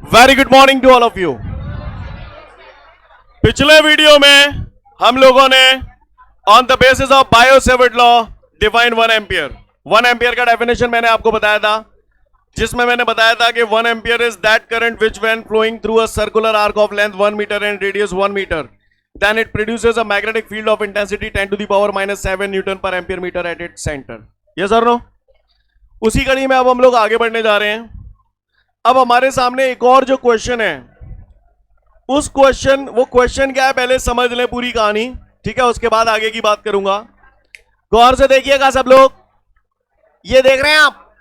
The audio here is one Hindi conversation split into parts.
Very good morning to all of you. पिछले वीडियो में हम लोगों ने on the basis of Biot Savart law define 1 ampere. 1 ampere का डेफिनेशन मैंने आपको बताया था, जिसमें मैंने बताया था कि 1 ampere is that current which when flowing through a circular arc of length 1 metre and radius 1 metre then it produces a magnetic field of intensity 10 to the power -7 newton per ampere metre at its centre. Yes और नो? उसी कड़ी में अब हम लोग आगे बढ़ने जा रहे हैं। अब हमारे सामने एक और जो क्वेश्चन है, वो क्वेश्चन क्या है पहले समझ लें पूरी कहानी, ठीक है? उसके बाद आगे की बात करूंगा। गौर से देखिएगा सब लोग। ये देख रहे हैं आप,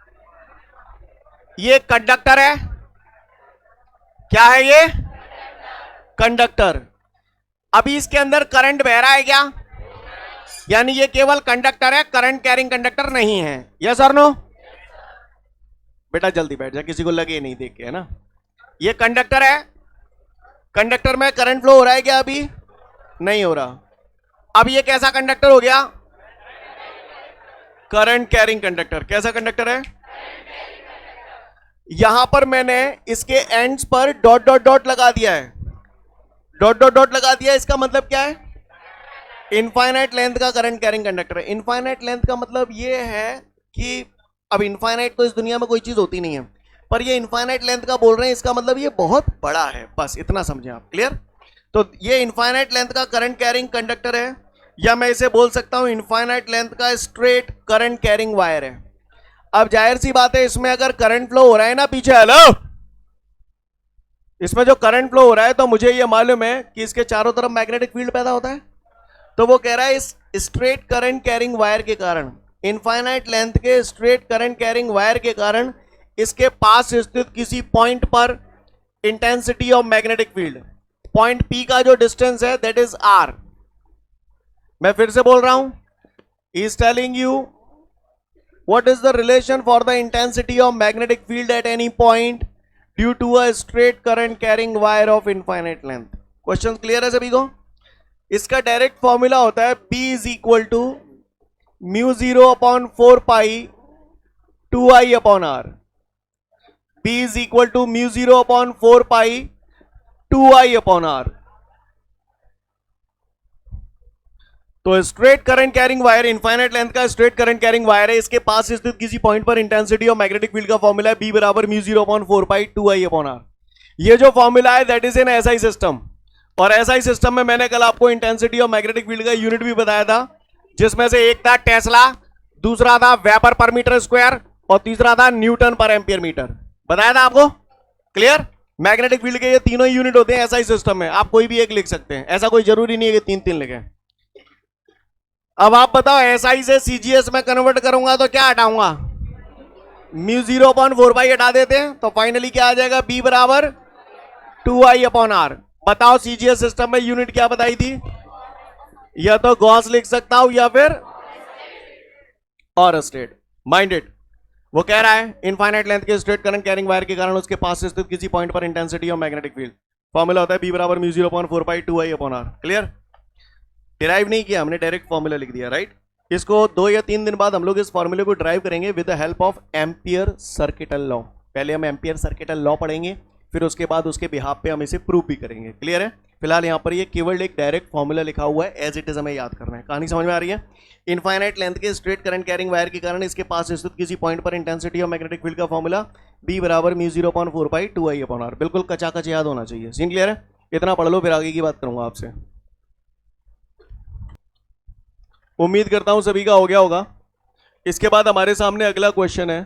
ये कंडक्टर है। क्या है ये? कंडक्टर। अभी इसके अंदर करंट बह रहा है क्या? यानी ये केवल कंडक्टर है, करंट कैरिंग कंडक्टर नहीं है। यस और नो? बेटा जल्दी बैठ जा, किसी को लगे नहीं देख के, है ना? ये कंडक्टर है, कंडक्टर में करंट फ्लो हो रहा है क्या? अभी नहीं हो रहा। अब ये कैसा कंडक्टर हो गया? Current carrying conductor. कैसा कंडक्टर है? यहां पर मैंने इसके एंड्स पर डॉट डॉट डॉट लगा दिया है। डॉट डॉट डॉट लगा दिया, इसका मतलब क्या है? इनफाइनाइट लेंथ का करंट कैरिंग कंडक्टर है। इनफाइनाइट लेंथ का मतलब ये है कि अब इनफाइनाइट तो इस दुनिया में कोई चीज होती नहीं है, पर ये इनफाइनाइट लेंथ का बोल रहे हैं, इसका मतलब ये बहुत बड़ा है। बस इतना समझे आप। क्लियर? तो ये इनफाइनाइट लेंथ का करंट कैरिंग कंडक्टर है, या मैं इसे बोल सकता हूं इनफाइनाइट लेंथ का स्ट्रेट करंट कैरिंग वायर है। अब जाहिर सी बात है, इसमें अगर करंट फ्लो हो रहा है ना पीछे, हेलो, इसमें जो करंट फ्लो हो रहा है, तो मुझे ये मालूम है कि इसके चारों तरफ मैग्नेटिक फील्ड पैदा होता है। तो वो कह रहा है इस स्ट्रेट करंट कैरिंग वायर के कारण, इनफाइनाइट लेंथ के स्ट्रेट करंट कैरिंग वायर के कारण, इसके पास स्थित किसी पॉइंट पर intensity of magnetic field, point P का जो डिस्टेंस है दैट इज आर। मैं फिर से बोल रहा हूं, he is telling you what is the relation for the intensity of magnetic field at any point due to a straight current carrying wire of infinite length. Question clear है सभी को? इसका डायरेक्ट फॉर्मूला होता है B is equal to mu 0 upon 4 pi 2I upon r. B is equal to mu 0 upon 4 pi 2I upon r. तो straight current carrying wire, infinite length का स्ट्रेट करंट कैरिंग वायर है, इसके पास स्थित किसी पॉइंट पर इंटेंसिटी ऑफ मैग्नेटिक फील्ड का फॉर्मूला है B बराबर mu 0 upon 4 pi 2I upon r. ये जो फॉर्मूला है that is in SI system, और एसआई सिस्टम में मैंने कल आपको इंटेंसिटी ऑफ मैग्नेटिक फील्ड का यूनिट भी बताया था, जिसमें से एक था टेस्ला, दूसरा था वेबर पर मीटर स्क्वायर, और तीसरा था न्यूटन पर एम्पियर मीटर। बताया था आपको? क्लियर? मैग्नेटिक फील्ड के ये तीनों ही यूनिट होते हैं एसआई सिस्टम में। आप कोई भी एक लिख सकते हैं, ऐसा कोई जरूरी नहीं है कि 3-3 लिखें। अब आप बताओ, एसआई से सीजीएस में कन्वर्ट करूंगा तो क्या हटाऊंगा? म्यू 0 अपॉन 4 पाई हटा देते हैं, तो फाइनली क्या आ जाएगा? B बराबर 2I अपॉन आर। बताओ सीजीएस सिस्टम में यूनिट क्या बताई थी? या तो गॉस लिख सकता हूं या फिर और स्ट्रेट। माइंडेड। वो कह रहा है इनफाइनाइट लेंथ के स्ट्रेट करंट कैरिंग वायर के कारण उसके पास स्थित किसी पॉइंट पर intensity of magnetic field, formula होता है B बराबर mu 0 upon 4 pi 2I upon r. Clear? Derive नहीं किया हमने, डायरेक्ट फॉर्मूला लिख दिया, राइट? इसको 2 या 3 दिन बाद हम लोग इस फॉर्मूले को ड्राइव करेंगे with the help of ampere circuital law. पहले हम एम्पियर सर्किटल लॉ पढ़ेंगे, फिर उसके बाद उसके बिहाफ पे हम इसे प्रूव भी करेंगे। क्लियर है? फिलहाल यहाँ पर ये केवल एक डायरेक्ट फॉर्मूला लिखा हुआ है, एज इट इज हमें याद करना है। कहानी समझ में आ रही है? इनफाइनाइट लेंथ के स्ट्रेट करंट कैरिंग वायर के कारण इसके पास स्थित किसी पॉइंट पर इंटेंसिटी ऑफ मैग्नेटिक फील्ड का फॉर्मूला B बराबर mu 0 upon 4 pi 2I upon r. बिल्कुल कचाकच याद होना चाहिए। सीन क्लियर है? इतना पढ़ लो, फिर आगे की बात करूंगा आपसे। उम्मीद करता हूं सभी का हो गया होगा। इसके बाद हमारे सामने अगला क्वेश्चन है।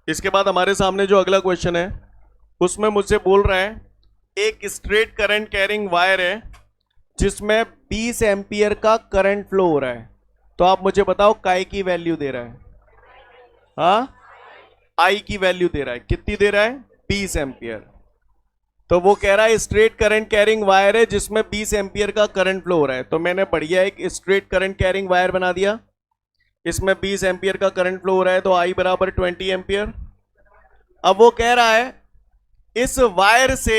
इसके बाद हमारे सामने जो अगला क्वेश्चन है, उसमें मुझसे बोल रहा है एक स्ट्रेट करंट कैरिंग वायर है जिसमें 20 एम्पियर का करंट फ्लो हो रहा है। तो आप मुझे बताओ काय की वैल्यू दे रहा है? हाँ, आई की वैल्यू दे रहा है। कितनी दे रहा है? 20 एम्पियर। तो वो कह रहा है स्ट्रेट करंट कैरिंग वायर है जिसमें 20 एम्पियर का करंट फ्लो हो रहा है। तो मैंने बढ़िया एक स्ट्रेट करंट कैरिंग वायर बना दिया, इसमें 20 एम्पियर का करंट फ्लो हो रहा है, तो आई बराबर 20 एम्पियर। अब वो कह रहा है इस वायर से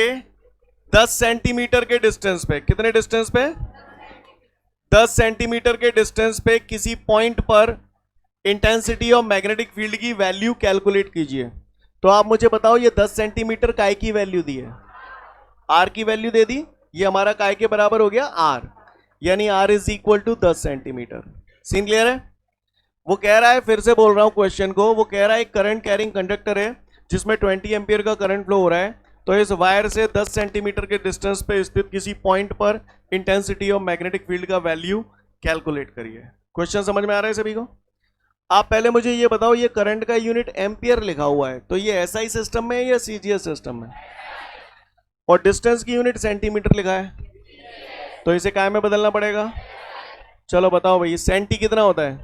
10 सेंटीमीटर के डिस्टेंस पे, कितने डिस्टेंस पे? 10 सेंटीमीटर के डिस्टेंस पे किसी पॉइंट पर इंटेंसिटी ऑफ मैग्नेटिक फील्ड की वैल्यू कैलकुलेट कीजिए। तो आप मुझे बताओ ये 10 सेंटीमीटर काय की वैल्यू दी है, आर की वैल्यू दे दी, ये हमारा काय के बराबर हो गया आर, यानी r is equal to 10 centimetre. Scene clear है? वो कह रहा है, फिर से बोल रहा हूं क्वेश्चन को, वो कह रहा है एक करंट कैरिंग कंडक्टर है जिसमें 20 एम्पियर का करंट फ्लो हो रहा है, तो इस वायर से 10 सेंटीमीटर के डिस्टेंस पे स्थित किसी पॉइंट पर इंटेंसिटी ऑफ मैग्नेटिक फील्ड का वैल्यू कैलकुलेट करिए। क्वेश्चन समझ में आ रहा है सभी को? आप पहले मुझे ये बताओ, ये करंट का यूनिट एम्पियर लिखा हुआ है, तो ये एसआई सिस्टम में है या सीजीएस सिस्टम में? और डिस्टेंस की यूनिट सेंटीमीटर लिखा है, तो इसे काय में बदलना पड़ेगा। चलो बताओ भाई, सेंटी कितना होता है?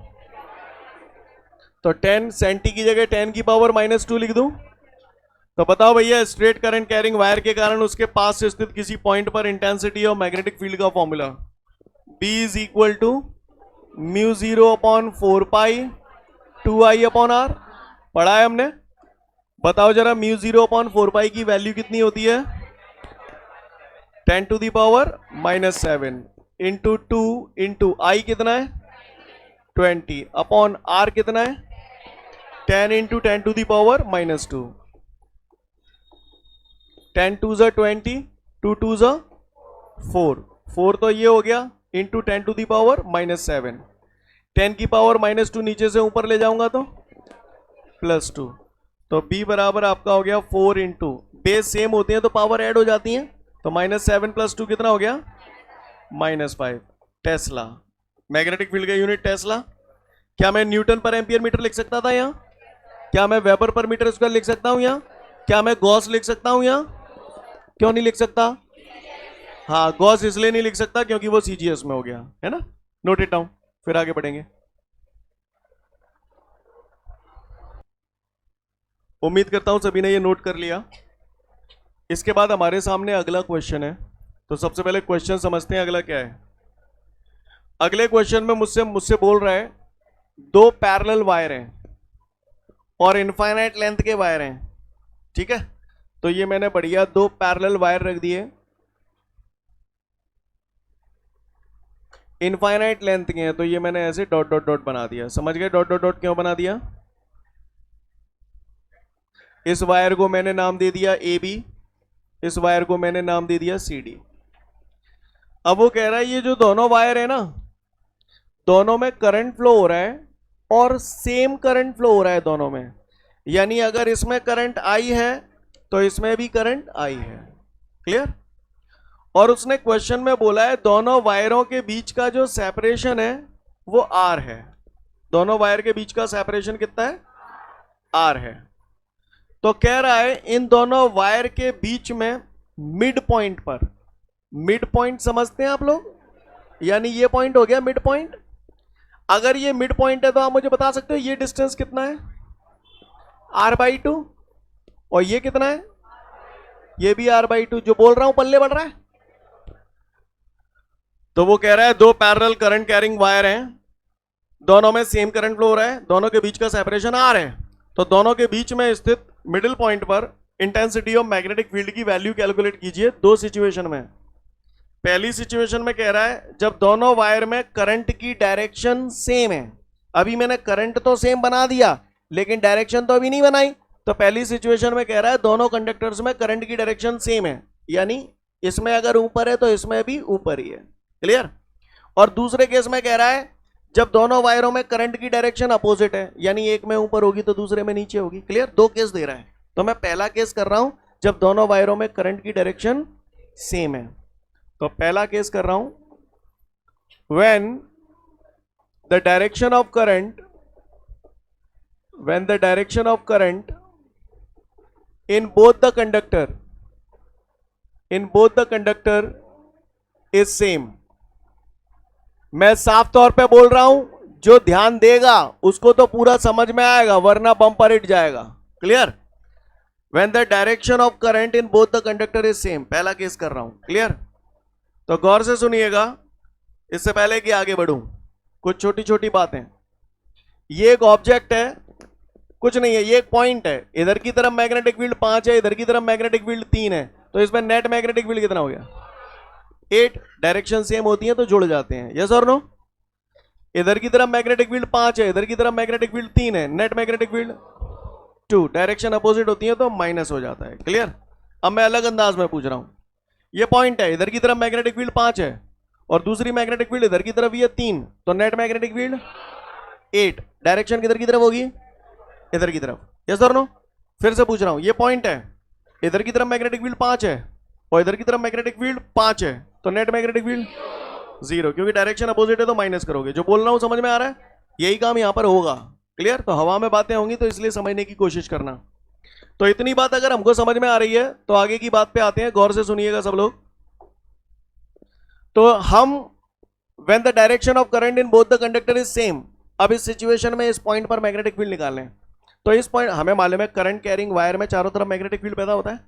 तो 10 सेंटी की जगह 10 की पावर -2 लिख दूं, तो बताओ भैया स्ट्रेट करंट कैरिंग वायर के कारण उसके पास स्थित किसी पॉइंट पर इंटेंसिटी ऑफ मैग्नेटिक फील्ड का formula B is equal to μ0/4π2I/r। पढ़ा है हमने? बताओ जरा, μ0/4π की वैल्यू कितनी होती है? 10⁻⁻7 इंटू 2 इंटू आई कितना है 20 अपॉन आर कितना है 10 इंटू 10⁻⁻2। 10 2 ज़ा 20, 2 2 ज़ा 4, 4 तो ये हो गया इंटू 10⁻⁻7। 10 की पावर -2 नीचे से ऊपर ले जाऊंगा तो +2, तो B बराबर आपका हो गया 4 इंटू, बेस सेम होती है तो पावर ऐड हो जाती है, तो -7 + 2 कितना हो गया -5 टेस्ला। मैग्नेटिक फील्ड का यूनिट टेस्ला। क्या मैं न्यूटन पर एम्पियर मीटर लिख सकता था यहाँ? क्या मैं वेबर पर मीटर स्क्वायर लिख सकता हूँ यहाँ? क्या मैं गॉस लिख सकता हूँ यहाँ? क्यों नहीं लिख सकता? हाँ, गॉस इसलिए नहीं लिख सकता क्योंकि वो सीजीएस में हो गया है ना। नोट इट डाउन, फिर आगे बढ़ेंगे। उम्मीद करता हूं सभी ने ये नोट कर लिया। इसके बाद हमारे सामने अगला क्वेश्चन है, तो सबसे पहले क्वेश्चन समझते हैं अगला क्या है। अगले क्वेश्चन में मुझसे बोल रहा है 2 पैरेलल वायर हैं और इनफाइनाइट लेंथ के वायर हैं, ठीक है। तो ये मैंने बढ़िया 2 पैरेलल वायर रख दिए, इनफाइनाइट लेंथ के हैं, तो ये मैंने ऐसे डॉट डॉट डॉट बना दिया। समझ गए डॉट डॉट डॉट क्यों बना दिया? इस वायर को मैंने नाम दे दिया AB, इस वायर को मैंने नाम दे दिया CD। अब वो कह रहा है ये जो दोनों वायर है ना, दोनों में करंट फ्लो हो रहा है और सेम करंट फ्लो हो रहा है दोनों में, यानी अगर इसमें करंट I है तो इसमें भी करंट I है। क्लियर? और उसने क्वेश्चन में बोला है दोनों वायरों के बीच का जो सेपरेशन है वो R है। दोनों वायर के बीच का सेपरेशन कितना है? R है। तो कह रहा है इन दोनों वायर के बीच में मिड पॉइंट पर, मिड पॉइंट समझते हैं आप लोग, यानी ये पॉइंट हो गया मिड पॉइंट। अगर ये मिड पॉइंट है तो आप मुझे बता सकते हो ये डिस्टेंस कितना है? R/2। और ये कितना है? ये भी R/2। जो बोल रहा हूं पल्ले बढ़ रहा है? तो वो कह रहा है 2 पैरेलल करंट कैरिंग वायर हैं, दोनों में सेम करंट फ्लो हो रहा है, दोनों के बीच का सेपरेशन R है, तो दोनों के बीच में स्थित मिडिल पॉइंट पर इंटेंसिटी ऑफ मैग्नेटिक फील्ड की वैल्यू कैलकुलेट कीजिए 2 सिचुएशन में। पहली सिचुएशन में कह रहा है जब दोनों वायर में करंट की डायरेक्शन सेम है। अभी मैंने करंट तो सेम बना दिया लेकिन डायरेक्शन तो अभी नहीं बनाई। तो पहली सिचुएशन में कह रहा है दोनों कंडक्टर्स में करंट की डायरेक्शन सेम है, यानी इसमें अगर ऊपर है तो इसमें भी ऊपर ही है। क्लियर? और दूसरे केस में कह रहा है जब दोनों वायरों में करंट की डायरेक्शन अपोजिट है, यानी एक में ऊपर होगी तो दूसरे में नीचे होगी। क्लियर? 2 केस दे रहा है, तो मैं पहला केस कर रहा हूं जब दोनों वायरों में करंट की डायरेक्शन सेम है। तो पहला केस कर रहा हूं, when the direction of current in both the conductor is same। मैं साफ तौर पे बोल रहा हूं, जो ध्यान देगा उसको तो पूरा समझ में आएगा, वरना बम्पर हिट जाएगा। Clear? when the direction of current in both the conductor is same, पहला केस कर रहा हूं। क्लियर? तो गौर से सुनिएगा, इससे पहले कि आगे बढ़ूं कुछ छोटी छोटी बातें। ये एक ऑब्जेक्ट है, कुछ नहीं है, ये एक पॉइंट है, इधर की तरफ मैग्नेटिक फील्ड 5 है, इधर की तरफ मैग्नेटिक फील्ड 3 है, तो इसमें नेट मैग्नेटिक फील्ड कितना हो गया? 8। डायरेक्शन सेम होती है तो जुड़ जाते हैं। यस और नो? इधर की तरफ मैग्नेटिक फील्ड 5 है, इधर की तरफ मैग्नेटिक फील्ड 3 है, net magnetic field 2, direction opposite होती है तो माइनस हो जाता है। क्लियर? अब मैं अलग अंदाज में पूछ रहा हूं, ये पॉइंट है, इधर की तरफ मैग्नेटिक फील्ड 5 है और दूसरी मैग्नेटिक फील्ड इधर की तरफ ये 3, तो नेट मैग्नेटिक फील्ड 8, डायरेक्शन किधर की तरफ होगी? इधर की तरफ। यस और नो? फिर से पूछ रहा हूं, ये पॉइंट है, इधर की तरफ मैग्नेटिक फील्ड 5 है और इधर की तरफ मैग्नेटिक फील्ड 5 है, तो नेट मैग्नेटिक फील्ड 0, क्योंकि डायरेक्शन अपोजिट है तो माइनस करोगे। जो बोल रहा हूं समझ में आ रहा है? यही काम यहां पर होगा। क्लियर? तो हवा में बातें होंगी तो इसलिए समझने की कोशिश करना। तो इतनी बात अगर हमको समझ में आ रही है तो आगे की बात पे आते हैं, गौर से सुनिएगा सब लोग। तो हम when the direction of current in both the conductor is same, अब इस सिचुएशन में इस पॉइंट पर मैग्नेटिक फील्ड निकालने हैं। तो इस पॉइंट हमें मालूम है करंट कैरिंग वायर में चारों तरफ मैग्नेटिक फील्ड पैदा होता है।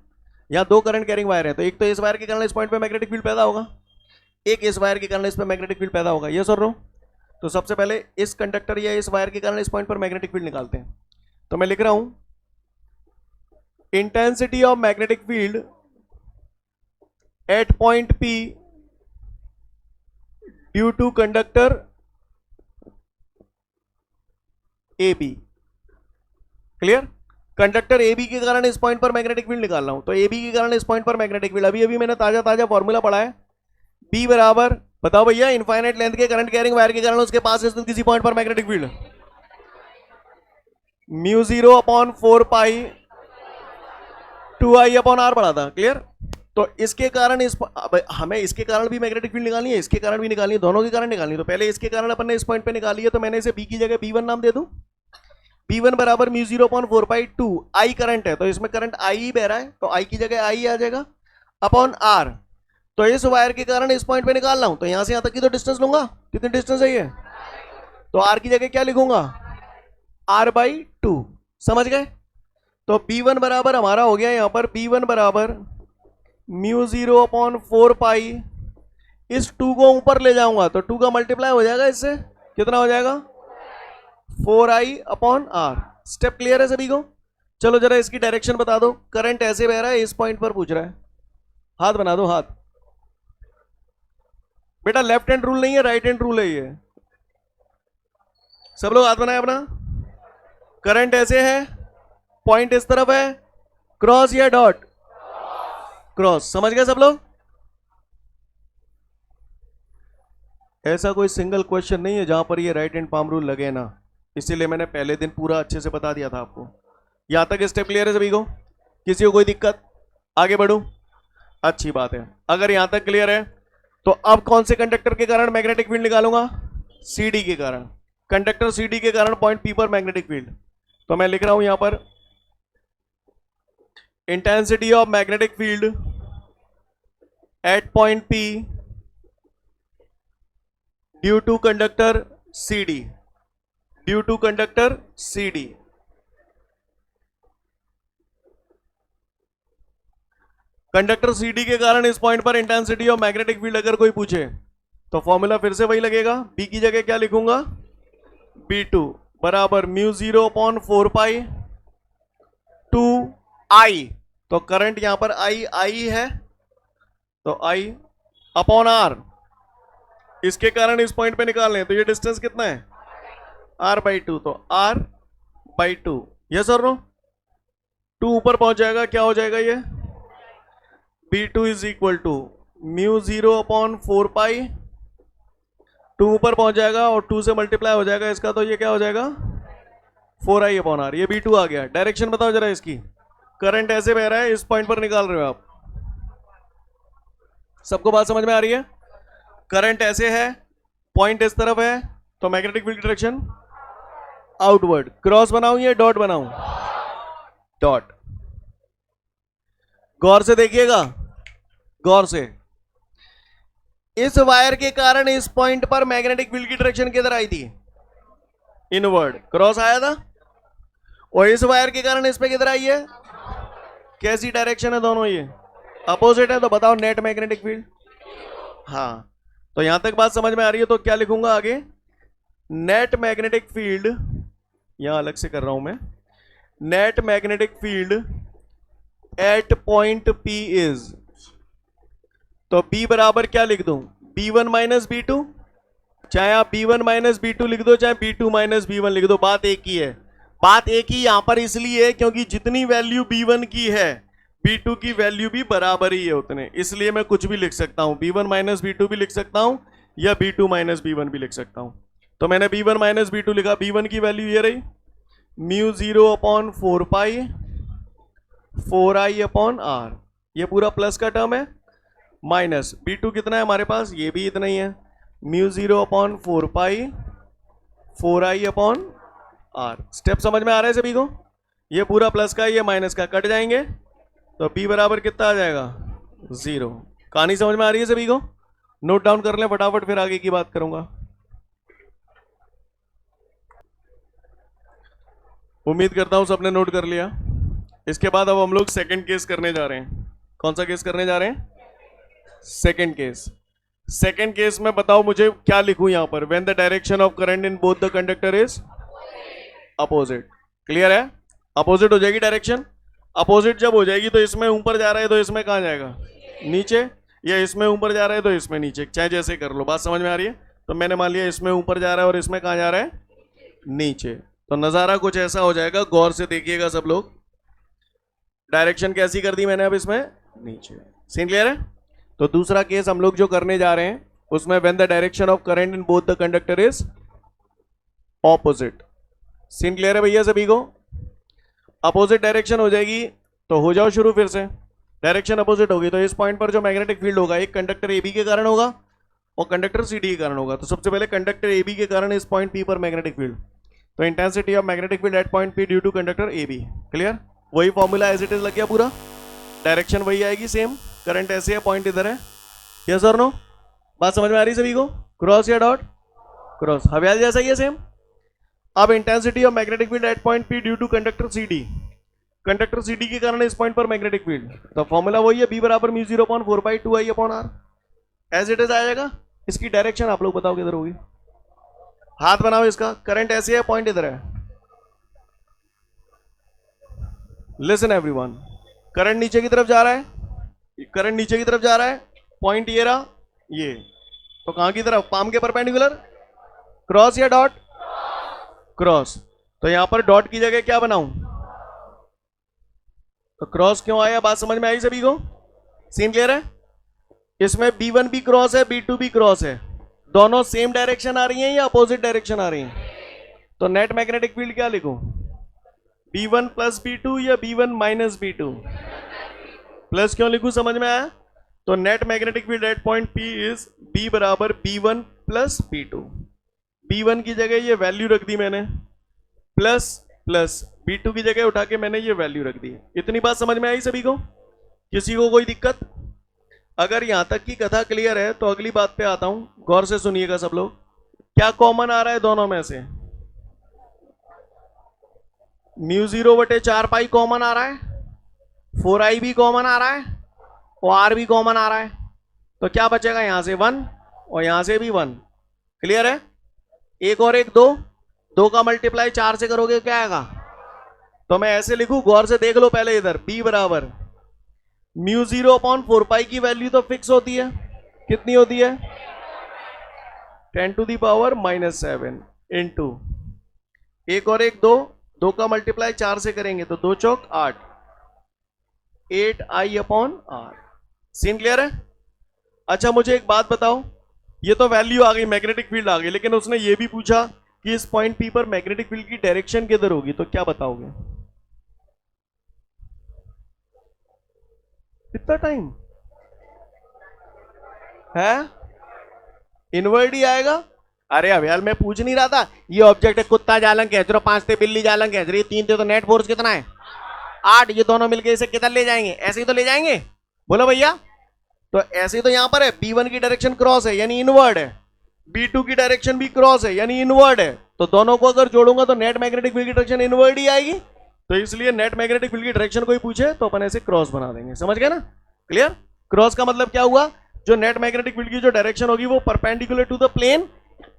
यहाँ 2 करंट कैरिंग वायर है, तो एक तो इस वायर के कारण इस पॉइंट पे मैग्नेटिक फील्ड पैदा होगा, एक इस वायर के कारण इस पे मैग्नेटिक फील्ड पैदा होगा। ये सर नो? तो सबसे पहले इस कंडक्टर या इस वायर के कारण इस पॉइंट पर मैग्नेटिक फील्ड निकालते हैं। तो मैं लिख रहा हूं intensity of magnetic field at point P due to conductor AB। Clear? Conductor AB के कारण इस पॉइंट पर मैग्नेटिक फील्ड निकाल रहा हूं, तो AB के कारण इस पॉइंट पर मैग्नेटिक फील्ड, अभी अभी मैंने ताजा फॉर्मूला पढ़ा है, B बराबर, बताओ भैया, इनफाइनाइट लेंथ के करंट कैरिंग वायर के कारण उसके पास स्थित किसी पॉइंट पर magnetic field μ0 upon 4 pi 2I upon R पढ़ा था। क्लियर? तो इसके कारण हमें इसके कारण भी मैग्नेटिक फील्ड निकालनी है, इसके कारण भी निकालनी है, दोनों के कारण निकालनी है। तो पहले इसके कारण अपन ने इस पॉइंट पे निकाली है, तो मैंने इसे B की जगह B1 नाम दे दूं। B1 बराबर μ0 अपॉन 4 पाई 2 I करंट है, तो इसमें करंट I ही बह रहा है, तो I की जगह I आ जाएगा अपॉन R। तो इस वायर के कारण इस पॉइंट पे निकाल रहा हूं, तो यहां से यहां तक की तो डिस्टेंस लूंगा, कितनी डिस्टेंस है ये, तो R की जगह क्या लिखूंगा, R/2। समझ गए? तो B1 बराबर हमारा हो गया यहां पर, B1 बराबर μ0 अपॉन 4 पाई, इस 2 को ऊपर ले जाऊंगा तो 2 का मल्टीप्लाई हो जाएगा, इससे कितना हो जाएगा, 4I upon R। Step clear है सभी को? चलो जरा इसकी डायरेक्शन बता दो। करंट ऐसे बह रहा है, इस पॉइंट पर पूछ रहा है, हाथ बना दो, हाथ। बेटा लेफ्ट हैंड रूल नहीं है, राइट हैंड रूल है ये। सब लोग हाथ बनाए अपना। करंट ऐसे है, पॉइंट इस तरफ है, क्रॉस या डॉट, क्रॉस। समझ गए सब लोग? ऐसा कोई सिंगल क्वेश्चन नहीं है जहां पर ये राइट हैंड पाम रूल लगे ना, इसीलिए मैंने पहले दिन पूरा अच्छे से बता दिया था आपको। यहां तक स्टेप क्लियर है सभी को? किसी को कोई दिक्कत? आगे बढ़ूं? अच्छी बात है। अगर यहां तक क्लियर है तो अब कौन से कंडक्टर के कारण मैग्नेटिक फील्ड निकालूंगा, CD के कारण। कंडक्टर CD के कारण पॉइंट P पर मैग्नेटिक फील्ड, तो मैं लिख रहा हूं यहां पर intensity of magnetic field at point P due to conductor CD, due to conductor CD। Conductor CD के कारण इस पॉइंट पर इंटेंसिटी ऑफ मैग्नेटिक फील्ड अगर कोई पूछे तो फॉर्मूला फिर से वही लगेगा, B की जगह क्या लिखूंगा, B2 बराबर μ0 अपॉन 4 पाई 2I। तो करंट यहां पर I है, तो I अपॉन R, इसके कारण इस पॉइंट पे निकाल लें, तो ये डिस्टेंस कितना है, R/2, तो R/2। यस और नो? 2 ऊपर पहुंच जाएगा, क्या हो जाएगा ये, B2 is equal to μ0 upon 4 pi, 2 ऊपर पहुंच जाएगा और 2 से मल्टीप्लाई हो जाएगा इसका, तो ये क्या हो जाएगा, 4I अपॉन R। ये B2 आ गया। डायरेक्शन बताओ जरा इसकी। करंट ऐसे बह रहा है, इस पॉइंट पर निकाल रहे हो आप। सबको बात समझ में आ रही है? करंट ऐसे है, पॉइंट इस तरफ है, तो magnetic field direction outward. Cross बनाऊं या डॉट बनाऊं, डॉट। गौर से देखिएगा, गौर से। इस वायर के कारण इस पॉइंट पर मैग्नेटिक फील्ड की डायरेक्शन किधर आई थी, इनवर्ड, क्रॉस आया था। और इस वायर के कारण इस पे किधर आई है, कैसी डायरेक्शन है दोनों, ये अपोजिट है, तो बताओ नेट मैग्नेटिक फील्ड। हाँ, तो यहां तक बात समझ में आ रही है? तो क्या लिखूंगा आगे, नेट मैग्नेटिक फील्ड, यहां अलग से कर रहा हूं मैं, net magnetic field at point P is, तो B बराबर क्या लिख दूं, B1 माइनस B2, चाहे आप B1 माइनस B2 लिख दो, चाहे B2 माइनस B1 लिख दो, बात एक ही है। बात एक ही यहां पर इसलिए है क्योंकि जितनी वैल्यू B1 की है B2 की वैल्यू भी बराबर ही है उतने, इसलिए मैं कुछ भी लिख सकता हूं, B1 माइनस B2 भी लिख सकता हूं या B2 माइनस B1 भी लिख सकता हूं। तो मैंने B1 माइनस B2 लिखा, B1 की वैल्यू ये रही mu 0 upon 4 pi 4i upon r, ये पूरा प्लस का टर्म है, माइनस B2 कितना है हमारे पास, ये भी इतना ही है, mu 0 upon 4 pi 4i upon r. Step समझ में आ रहा है सभी को? ये पूरा प्लस का ये माइनस का कट जाएंगे तो p बराबर कितना आ जाएगा 0। कहानी समझ में आ रही है सभी को? नोट डाउन कर लें फटाफट, फिर आगे की बात करूंगा। उम्मीद करता हूं सबने नोट कर लिया। इसके बाद अब हम लोग सेकंड केस करने जा रहे हैं। कौन सा केस करने जा रहे हैं? Second case. सेकंड केस में बताओ मुझे क्या लिखूं यहां पर, when the direction of current in both the conductor is opposite. Clear है? अपोजिट हो जाएगी डायरेक्शन। अपोजिट जब हो जाएगी तो इसमें ऊपर जा रहा है तो इसमें कहां जाएगा, नीचे, या इसमें ऊपर जा रहा है तो इसमें नीचे, चाहे जैसे कर लो। बात समझ में आ रही है? तो मैंने मान लिया इसमें ऊपर जा रहा है और इसमें कहां जा रहा है, नीचे। तो नजारा कुछ ऐसा हो जाएगा, गौर से देखिएगा सब लोग। डायरेक्शन कैसी कर दी मैंने अब इसमें, नीचे। सीन क्लियर है? तो दूसरा केस हम लोग जो करने जा रहे हैं उसमें when the direction of current in both the conductor is opposite. Scene clear है भैया सभी को? अपोजिट डायरेक्शन हो जाएगी तो हो जाओ शुरू फिर से। डायरेक्शन अपोजिट होगी तो इस पॉइंट पर जो मैग्नेटिक फील्ड होगा एक कंडक्टर AB के कारण होगा और कंडक्टर CD के कारण होगा। तो सबसे पहले कंडक्टर AB के कारण इस पॉइंट P पर मैग्नेटिक फील्ड, तो intensity of magnetic field at point P due to conductor AB। Clear? वही फॉर्मूला एज इट इज लग गया पूरा, डायरेक्शन वही आएगी सेम, करंट ऐसे है, पॉइंट इधर है। यस और नो? बात समझ में आ रही सभी को? क्रॉस या डॉट? क्रॉस। हवाल जैसा ही है सेम। अब intensity of magnetic field at point P due to conductor CD, conductor CD के कारण इस पॉइंट पर मैग्नेटिक फील्ड, तो फॉर्मूला वही है, B बराबर mu 0 upon 4 pi 2i upon R. As it is आ जाएगा। इसकी डायरेक्शन आप लोग बताओ किधर होगी, हाथ बनाओ इसका। करंट ऐसे है, पॉइंट इधर है। लिसन एवरीवन, करंट नीचे की तरफ जा रहा है, करंट नीचे की तरफ जा रहा है, पॉइंट ये रहा, ये। तो कहां की तरफ, पाम के परपेंडिकुलर। क्रॉस या डॉट? क्रॉस। तो यहां पर डॉट की जगह क्या बनाऊं, तो क्रॉस क्यों आया, बात समझ में आई सभी को? सीन क्लियर है? इसमें B1 भी क्रॉस है, B2 भी क्रॉस है, दोनों सेम डायरेक्शन आ रही हैं या अपोजिट डायरेक्शन आ रही हैं? तो नेट मैग्नेटिक फील्ड क्या लिखूं, B1 प्लस B2 या B1 माइनस B2? प्लस क्यों लिखूं, समझ में आया? तो net magnetic field at point P is B बराबर B1 प्लस B2। B1 की जगह ये वैल्यू रख दी मैंने, प्लस प्लस B2 की जगह उठा के मैंने ये वैल्यू रख दी। इतनी बात समझ में आई सभी को? किसी को कोई दिक्कत? अगर यहां तक की कथा क्लियर है तो अगली बात पे आता हूं, गौर से सुनिएगा सब लोग। क्या कॉमन आ रहा है दोनों में से? म्यू 0 बटे 4 पाई कॉमन आ रहा है, 4i भी कॉमन आ रहा है और r भी कॉमन आ रहा है। तो क्या बचेगा, यहां से 1 और यहां से भी 1। क्लियर है? एक और एक 2, 2 का मल्टीप्लाई 4 से करोगे क्या आएगा? तो मैं ऐसे लिखूं, गौर से देख लो पहले इधर, B बराबर म्यू 0 अपॉन 4 पाई की वैल्यू तो फिक्स होती है, कितनी होती है, 10 टू दी पावर -7 इंटू एक और एक 2, 2 का मल्टीप्लाई 4 से करेंगे तो 2 चौक 8, 8i upon r. Scene clear है? अच्छा मुझे एक बात बताओ, ये तो वैल्यू आ गई, मैग्नेटिक फील्ड आ गई, लेकिन उसने ये भी पूछा कि इस पॉइंट P पर मैग्नेटिक फील्ड की डायरेक्शन किधर होगी, तो क्या बताओगे? कितना टाइम है, इनवर्ड ही आएगा। अरे अभ्याल मैं पूछ नहीं रहा था, ये ऑब्जेक्ट है, कुत्ता जालंग खींच रहे हो, 5 थे बिल्ली जालंग खींच रही है, 3 थे, तो नेट फोर्स कितना है 8। ये दोनों मिलकर इसे किधर ले जाएंगे, ऐसे ही तो ले जाएंगे, बोलो भैया। तो ऐसे ही तो यहां पर है, B1 की डायरेक्शन क्रॉस है यानी इनवर्ड है, B2 की डायरेक्शन भी क्रॉस है यानी इनवर्ड है, तो दोनों को अगर जोड़ूंगा तो नेट मैग्नेटिक फील्ड की डायरेक्शन इनवर्ड ही आएगी। तो इसलिए नेट मैग्नेटिक फील्ड की डायरेक्शन कोई पूछे तो अपन ऐसे क्रॉस बना देंगे, समझ गए ना? क्लियर? क्रॉस का मतलब क्या हुआ, जो नेट मैग्नेटिक फील्ड की जो डायरेक्शन होगी वो perpendicular to the plane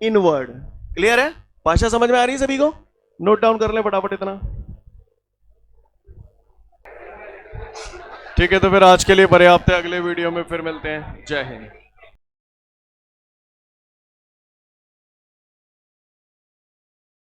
inward. Clear है? भाषा समझ में आ रही है सभी को? नोट डाउन कर ले फटाफट इतना। ठीक है, तो फिर आज के लिए पर्याप्त है, अगले वीडियो में फिर मिलते हैं। जय हिंद।